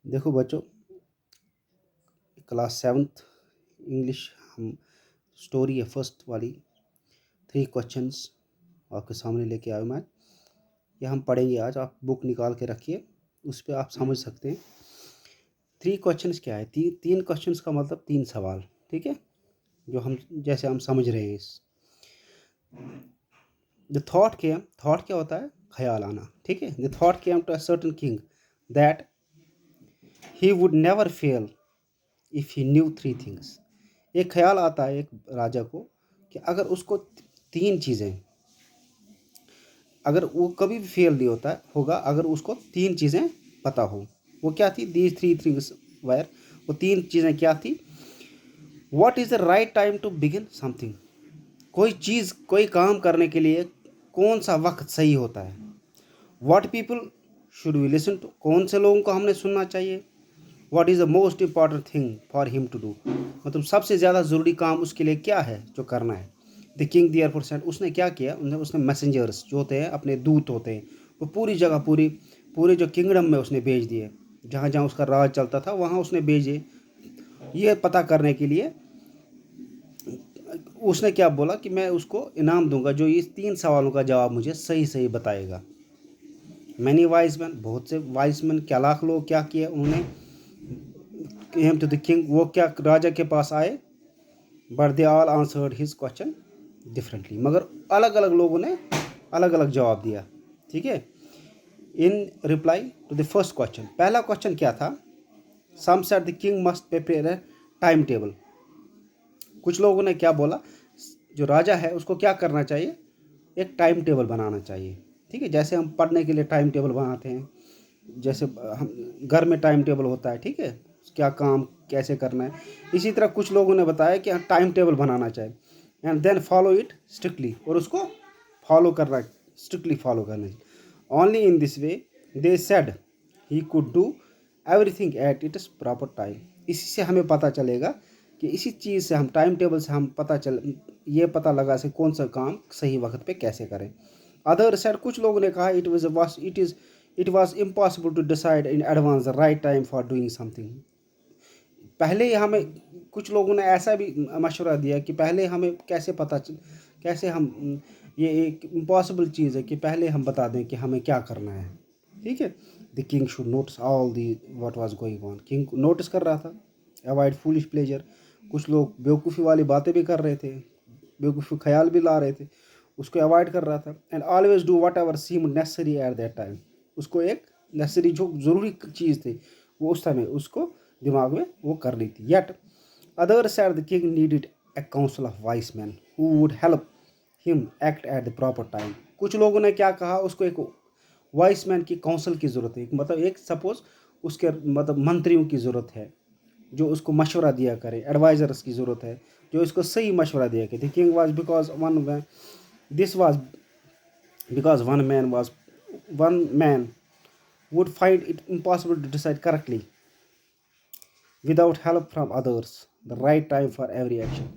देखो बच्चों, class seventh English हम स्टोरी है फर्स्ट वाली 3 क्वेश्चंस आपके सामने लेके आया मैं। ये हम पढ़ेंगे आज। आप बुक निकाल के रखिए, उस पर आप समझ सकते हैं। 3 क्वेश्चंस क्या है? 3 क्वेश्चंस का मतलब 3 सवाल, ठीक है, जो हम जैसे हम समझ रहे हैं। इस द थॉट क्या होता है? ख्याल आना, ठीक है। The thought came to a certain king that he would never fail if he knew 3 things. एक ख्याल आता है एक राजा को कि अगर उसको 3 चीज़ें, अगर वो कभी भी फेल नहीं होगा अगर उसको 3 चीज़ें पता हो। वो क्या थी? दीज 3 थिंग्स वायर, वो 3 चीज़ें क्या थी? What is the right time to begin something. कोई चीज़, कोई काम करने के लिए कौन सा वक्त सही होता है। What people should we listen to, कौन से लोगों को हमने सुनना चाहिए। What is the most important thing for him to do, मतलब सबसे ज़्यादा ज़रूरी काम उसके लिए क्या है जो करना है। द किंग देयरफॉर सेंट, उसने क्या किया? उसने मैसेंजर्स जो होते हैं, अपने दूत होते हैं, वो पूरी जगह, पूरे जो किंगडम में उसने भेज दिए। जहाँ जहाँ उसका राज चलता था वहाँ उसने भेजे, ये पता करने के लिए। उसने क्या बोला कि मैं उसको इनाम दूंगा जो इस 3 सवालों का जवाब मुझे सही सही बताएगा। मैनी वाइज मैन, बहुत से वाइज मैन, क्या लाख लोग क्या किए उन्होंने। केम टू द किंग, वो क्या राजा के पास आए। But they all answered his question differently, मगर अलग अलग लोगों ने अलग अलग जवाब दिया, ठीक है। In reply to the first question, पहला क्वेश्चन क्या था? Some said the king must prepare a time table. कुछ लोगों ने क्या बोला? जो राजा है उसको क्या करना चाहिए? एक टाइम टेबल बनाना चाहिए, ठीक है। जैसे हम पढ़ने के लिए टाइम टेबल बनाते हैं, जैसे हम घर में टाइम टेबल होता है, ठीक है, क्या काम कैसे करना है। इसी तरह कुछ लोगों ने बताया कि टाइम टेबल बनाना चाहिए and then follow it strictly, और उसको फॉलो करना, स्ट्रिक्टली फॉलो करना चाहिए। Only in this way they said he could do everything at its proper time. इसी से हमें पता चलेगा कि इसी चीज़ से हम, टाइम टेबल से हम ये पता लगा से कौन सा काम सही वक्त पे कैसे करें। अदर साइड कुछ लोगों ने कहा it was impossible to decide in advance the right time for doing something. पहले ही हमें, कुछ लोगों ने ऐसा भी मशवरा दिया कि पहले हमें कैसे हम, ये एक इम्पॉसिबल चीज़ है कि पहले हम बता दें कि हमें क्या करना है, ठीक है। The king should notice all the what was going on. King notice कर रहा था। अवॉइड फूलिश प्लेजर, कुछ लोग बेवकूफ़ी वाली बातें भी कर रहे थे, बेवकूफ़ी ख्याल भी ला रहे थे, उसको अवॉइड कर रहा था। And always do whatever seem necessary at that time. उसको एक नेसेसरी जो ज़रूरी चीज़ थी वो उस समय उसको दिमाग में वो कर ली थी। Yet other side the king needed A council of vice man who would help him act at the proper time. कुछ लोगों ने क्या कहा? उसको एक वाइस मैन की काउंसिल की ज़रूरत है, मतलब एक सपोज उसके मतलब मंत्रियों की ज़रूरत है जो उसको मशवरा दिया करे, एडवाइज़र्स की ज़रूरत है जो इसको सही मशवरा दिया करे। The king was because one this was because one man would find it impossible to decide correctly without help from others the right time for every action।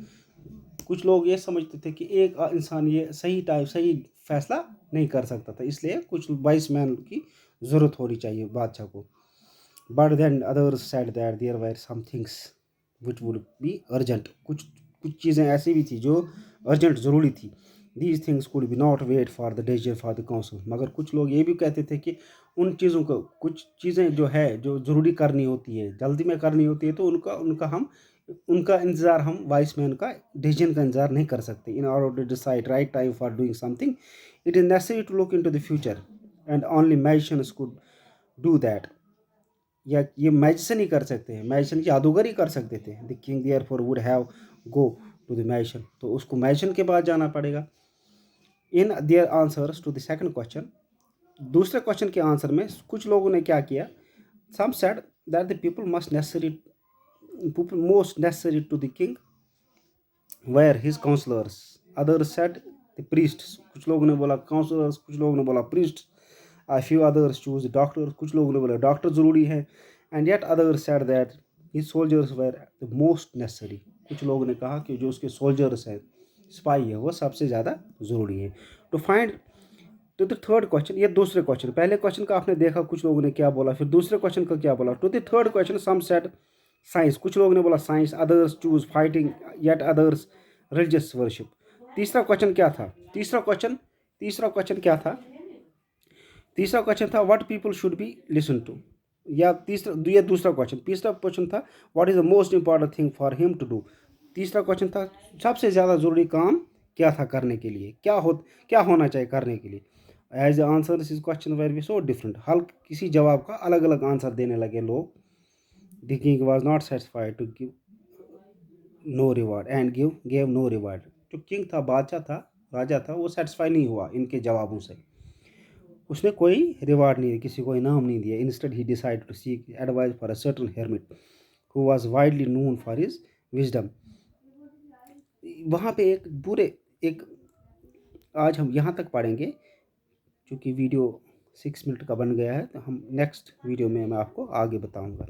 कुछ लोग ये समझते थे कि एक इंसान ये सही टाइम सही फैसला नहीं कर सकता था, इसलिए कुछ वाइस मैन की ज़रूरत होनी चाहिए बादशाह को। But then others said that there were some things which would be urgent. कुछ कुछ चीज़ें ऐसी भी थी जो अर्जेंट ज़रूरी थी। These things could be not wait for the decision for the council. मगर कुछ लोग ये भी कहते थे कि उन चीज़ों को, कुछ चीज़ें जो है जो ज़रूरी करनी होती है, जल्दी में करनी होती है, तो उनका इंतज़ार हम वाइस मैन का डिसीजन का इंतज़ार नहीं कर सकते। In order to decide right time for doing something it is necessary to look into the future and only magicians could do that. या ये मैजिशियन ही कर सकते हैं, मैजिशियन जादूगर ही कर सकते थे। The king therefore would have go to the magician, तो उसको मैजिशियन के पास जाना पड़ेगा। In their answers to the second question, दूसरे क्वेश्चन के आंसर में कुछ लोगों ने क्या किया? Some said that the people most necessary to the king were his counsellors. Others said the priests. कुछ लोगों ने बोला काउंसलर्स, कुछ लोगों ने बोला priest. A few others choose doctor, कुछ लोगों ने बोला डॉक्टर ज़रूरी है। And yet others said that his soldiers were the most necessary. कुछ लोगों ने कहा कि जो उसके सोल्जर्स हैं, सिपाही है, वो सबसे ज़्यादा ज़रूरी है। To find to the third question, ये दूसरे क्वेश्चन, पहले क्वेश्चन का आपने देखा कुछ लोगों ने क्या बोला, फिर दूसरे क्वेश्चन का क्या बोला। To the third question some said science, कुछ लोगों ने बोला science, others choose fighting, yet others religious worship. तीसरा क्वेश्चन क्या था? तीसरा क्वेश्चन क्या था? तीसरा क्वेश्चन था what people should be listen to, या ये दूसरा क्वेश्चन। तीसरा क्वेश्चन था what is the most important thing for him to do. तीसरा क्वेश्चन था सबसे ज़्यादा ज़रूरी काम क्या था करने के लिए, क्या होना चाहिए करने के लिए। As the answer is question were be so different, हल किसी जवाब का अलग अलग आंसर देने लगे लोग। The king was not satisfied to give no reward and gave no reward. जो किंग था, बादशाह था, राजा था, वो सेटिस्फाई नहीं हुआ इनके जवाबों से, उसने कोई रिवार्ड नहीं, किसी को इनाम नहीं दिया। Instead he decide to seek advice for a certain hermit who was widely known for his wisdom. वहाँ पे एक आज हम यहाँ तक पढ़ेंगे, क्योंकि वीडियो 6 मिनट का बन गया है, तो हम नेक्स्ट वीडियो में मैं आपको आगे बताऊँगा।